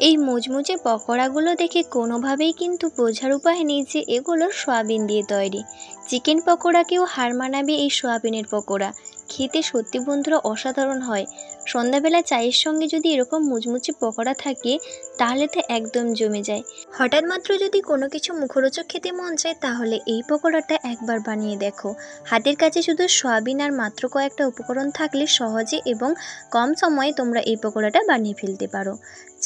এই মুচমুচে পকোড়াগুলো দেখে কোনোভাবেই কিন্তু বোঝার উপায় নেই যে এগুলো সয়াবিন দিয়ে তৈরি। চিকেন পকোড়াকেও হার মানাবে এই সয়াবিনের পকোড়া। খেতে সত্যি বন্ধুরা অসাধারণ হয়। সন্ধ্যাবেলা চায়ের সঙ্গে যদি এরকম মুচমুচে পকোড়া থাকে তাহলে তো একদম জমে যায়। হঠাৎ মাত্র যদি কোনো কিছু মুখরোচক খেতে মন চায় তাহলে এই পকোড়াটা একবার বানিয়ে দেখো। হাতের কাছে শুধু সয়াবিন আর মাত্র কয়েকটা উপকরণ থাকলে সহজে এবং কম সময়ে তোমরা এই পকোড়াটা বানিয়ে ফেলতে পারো।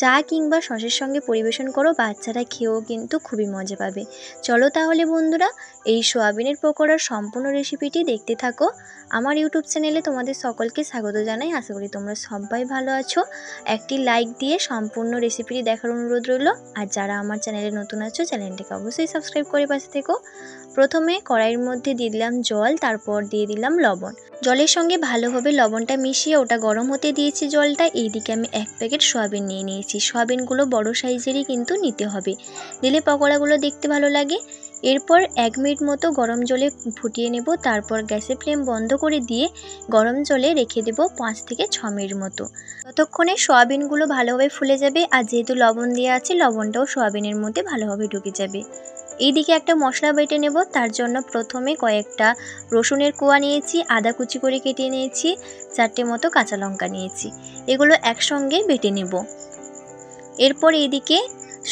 চা কিংবা সসের সঙ্গে পরিবেশন করো, বাচ্চারা খেয়েও কিন্তু খুবই মজা পাবে। চলো তাহলে বন্ধুরা এই সয়াবিনের পকোড়ার সম্পূর্ণ রেসিপিটি দেখতে থাকো। আমার ইউটিউব চ্যানেলে তোমাদের সকলকে স্বাগত জানাই। আশা করি তোমরা সবাই ভালো আছো। একটি লাইক দিয়ে সম্পূর্ণ রেসিপিটি দেখার অনুরোধ রইল। আর যারা আমার চ্যানেলে নতুন আছো চ্যানেলটিকে অবশ্যই সাবস্ক্রাইব করে পাশে থেকো। প্রথমে কড়াইয়ের মধ্যে দিয়ে দিলাম জল, তারপর দিয়ে দিলাম লবণ। জলের সঙ্গে ভালোভাবে লবণটা মিশিয়ে ওটা গরম হতে দিয়েছি জলটা। এইদিকে আমি 1 প্যাকেট সয়াবিন নিয়ে নিয়েছি। সয়াবিনগুলো বড় সাইজেরই কিন্তু নিতে হবে, দিলে পকোড়াগুলো দেখতে ভালো লাগে। এরপর 1 মিনিট মতো গরম জলে ফুটিয়ে নেব। তারপর গ্যাসের ফ্লেম বন্ধ করে দিয়ে গরম জলে রেখে দেব 5 থেকে 6 মিনিট মতো। ততক্ষণে সয়াবিনগুলো ভালোভাবে ফুলে যাবে, আর যেহেতু লবণ দেওয়া আছে লবণটাও সয়াবিনের মধ্যে ভালোভাবে ঢুকে যাবে। এইদিকে একটা মশলা বেটে নেব। তার জন্য প্রথমে কয়েকটা রসুনের কোয়া নিয়েছি, আদা কুচি করে কেটে নিয়েছি, 4টে মতো কাঁচা লঙ্কা নিয়েছি। এগুলো একসঙ্গে বেটে নেব। এরপর এইদিকে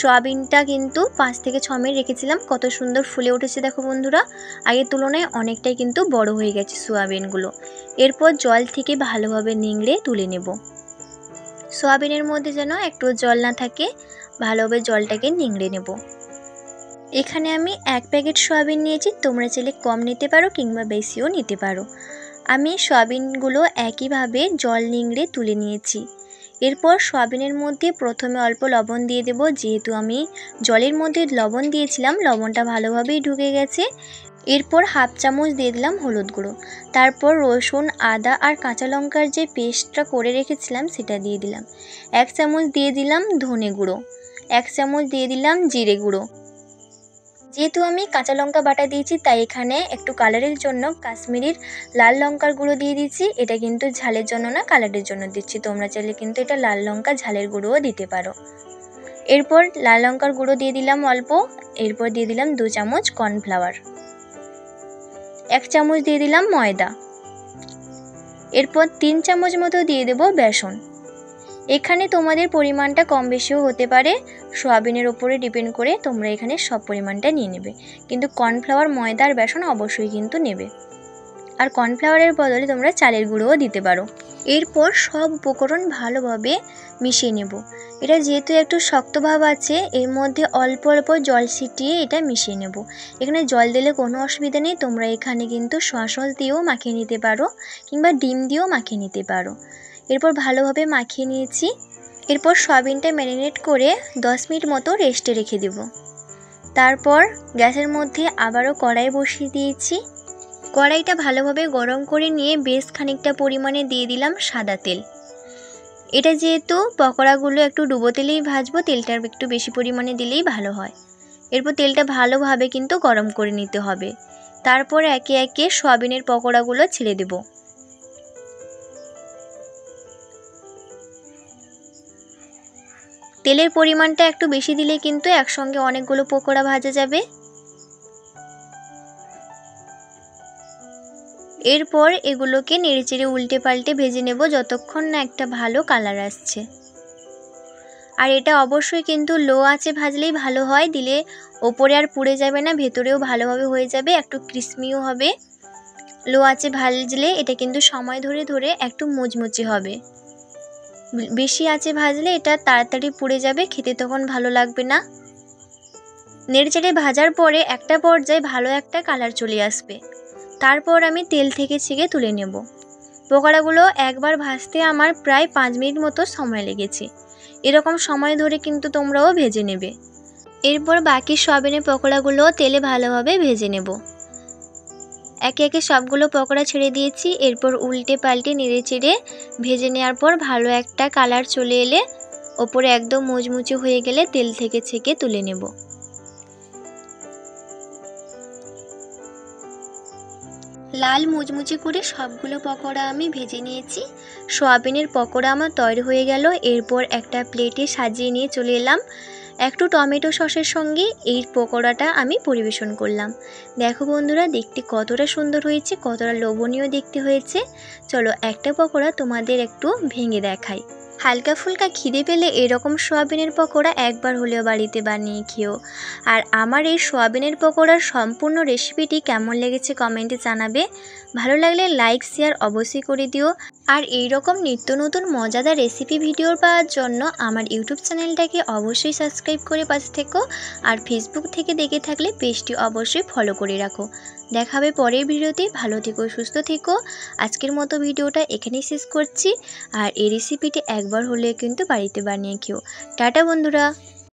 সয়াবিনটা কিন্তু 5 থেকে 6 মিনিট রেখেছিলাম, কত সুন্দর ফুলে উঠেছে দেখো বন্ধুরা। আগের তুলনায় অনেকটাই কিন্তু বড় হয়ে গেছে সয়াবিনগুলো। এরপর জল থেকে ভালোভাবে নিংড়ে তুলে নেব। সয়াবিনের মধ্যে যেন একটু জল না থাকে, ভালোভাবে জলটাকে নিংড়ে নেব। এখানে আমি 1 প্যাকেট সয়াবিন নিয়েছি, তোমরা চাইলে কম নিতে পারো কিংবা বেশিও নিতে পারো। আমি সয়াবিনগুলো একইভাবে জল নিংড়ে তুলে নিয়েছি। এরপর সয়াবিনের মধ্যে প্রথমে অল্প লবণ দিয়ে দেব। যেহেতু আমি জলের মধ্যে লবণ দিয়েছিলাম লবণটা ভালোভাবেই ঢুকে গেছে। এরপর হাফ চামচ দিয়ে দিলাম হলুদ গুঁড়ো। তারপর রসুন, আদা আর কাঁচা লঙ্কার যে পেস্টটা করে রেখেছিলাম সেটা দিয়ে দিলাম। 1 চামচ দিয়ে দিলাম ধনে গুঁড়ো, 1 চামচ দিয়ে দিলাম জিরে গুঁড়ো। যেহেতু আমি কাঁচা লঙ্কা বাটা দিয়েছি তাই এখানে একটু কালারের জন্য কাশ্মীরির লাল লঙ্কার গুঁড়ো দিয়ে দিচ্ছি। এটা কিন্তু ঝালের জন্য না, কালারের জন্য দিচ্ছি। তোমরা চাইলে কিন্তু এটা লাল লঙ্কা ঝালের গুঁড়োও দিতে পারো। এরপর লাল লঙ্কার গুঁড়ো দিয়ে দিলাম অল্প। এরপর দিয়ে দিলাম 2 চামচ কর্নফ্লাওয়ার, 1 চামচ দিয়ে দিলাম ময়দা। এরপর 3 চামচ মতো দিয়ে দেব বেসন। এখানে তোমাদের পরিমাণটা কম বেশিও হতে পারে, সয়াবিনের ওপরে ডিপেন্ড করে তোমরা এখানে সব পরিমাণটা নিয়ে নেবে। কিন্তু কর্নফ্লাওয়ার, ময়দা আর বেসন অবশ্যই কিন্তু নেবে। আর কর্নফ্লাওয়ারের বদলে তোমরা চালের গুঁড়োও দিতে পারো। এরপর সব উপকরণ ভালোভাবে মিশিয়ে নেব। এটা যেহেতু একটু শক্ত ভাব আছে, এর মধ্যে অল্প অল্প জল ছিটিয়ে এটা মিশিয়ে নেব। এখানে জল দিলে কোনো অসুবিধা নেই, তোমরা এখানে কিন্তু সয়া সস দিয়েও মাখিয়ে নিতে পারো কিংবা ডিম দিয়েও মাখিয়ে নিতে পারো। এরপর ভালোভাবে মাখিয়ে নিয়েছি। এরপর সয়াবিনটা ম্যারিনেট করে 10 মিনিট মতো রেস্টে রেখে দেব। তারপর গ্যাসের মধ্যে আবারও কড়াই বসিয়ে দিয়েছি। কড়াইটা ভালোভাবে গরম করে নিয়ে বেশ খানিকটা পরিমাণে দিয়ে দিলাম সাদা তেল। এটা যেহেতু পকোড়াগুলো একটু ডুবো তেলেই ভাজবো, তেলটা একটু বেশি পরিমাণে দিলেই ভালো হয়। এরপর তেলটা ভালোভাবে কিন্তু গরম করে নিতে হবে। তারপর একে একে সয়াবিনের পকোড়াগুলো ছেড়ে দেব। তেলের পরিমাণটা একটু বেশি দিলে কিন্তু একসঙ্গে অনেকগুলো পকোড়া ভাজা যাবে। এরপর এগুলোকে নেড়েচেড়ে উল্টে পাল্টে ভেজে নেব যতক্ষণ না একটা ভালো কালার আসছে। আর এটা অবশ্যই কিন্তু লো আঁচে ভাজলেই ভালো হয়, দিলে ওপরে আর পুড়ে যাবে না, ভেতরেও ভালোভাবে হয়ে যাবে, একটু ক্রিস্পিও হবে। লো আঁচে ভাজলে এটা কিন্তু সময় ধরে ধরে একটু মুচমুচে হবে। বেশি আঁচে ভাজলে এটা তাড়াতাড়ি পুড়ে যাবে, খেতে তখন ভালো লাগবে না। নেড়েচেড়ে ভাজার পরে একটা পর্যায়ে ভালো একটা কালার চলে আসবে। তারপর আমি তেল থেকে ছেঁকে তুলে নেব। পকোড়াগুলো একবার ভাজতে আমার প্রায় 5 মিনিট মতো সময় লেগেছে। এরকম সময় ধরে কিন্তু তোমরাও ভেজে নেবে। এরপর বাকি সয়াবিনের পকোড়াগুলো তেলে ভালোভাবে ভেজে নেব। একে একে সবগুলো পকোড়া ছেড়ে দিয়েছি। এরপর উল্টে পাল্টে নেড়ে চেড়ে ভেজে নেওয়ার পর ভালো একটা কালার চলে এলে, ওপরে একদম মুচমুচে হয়ে গেলে তেল থেকে ছেঁকে তুলে নেব। লাল মুচমুচে করে সবগুলো পকোড়া আমি ভেজে নিয়েছি। সয়াবিনের পকোড়া আমার তৈরি হয়ে গেল। এরপর একটা প্লেটে সাজিয়ে নিয়ে চলে এলাম। একটু টমেটো সসের সঙ্গে এই পকোড়াটা আমি পরিবেশন করলাম। দেখো বন্ধুরা, দেখতে কতটা সুন্দর হয়েছে, কতটা লোভনীয় দেখতে হয়েছে। চলো একটা পকোড়া তোমাদের একটু ভেঙে দেখাই। হালকা ফুলকা খিদে পেলে এরকম সয়াবিনের পকোড়া একবার হলেও বাড়িতে বানিয়ে খেও। আর আমার এই সয়াবিনের পকোড়ার সম্পূর্ণ রেসিপিটি কেমন লেগেছে কমেন্টে জানাবে। ভালো লাগলে লাইক শেয়ার অবশ্যই করে দিও। আর এই রকম নিত্য নতুন মজাদার রেসিপি ভিডিও পাওয়ার জন্য আমার ইউটিউব চ্যানেলটাকে অবশ্যই সাবস্ক্রাইব করে পাশে থেকো। আর ফেসবুক থেকে দেখে থাকলে পেজটি অবশ্যই ফলো করে রাখো। দেখা হবে পরের ভিডিওতে। ভালো থেকো, সুস্থ থেকো। আজকের মতো ভিডিওটা এখানেই শেষ করছি। আর এই রেসিপিটি একবার হলে কিন্তু বাড়িতে বানিয়ে খেও। টাটা বন্ধুরা।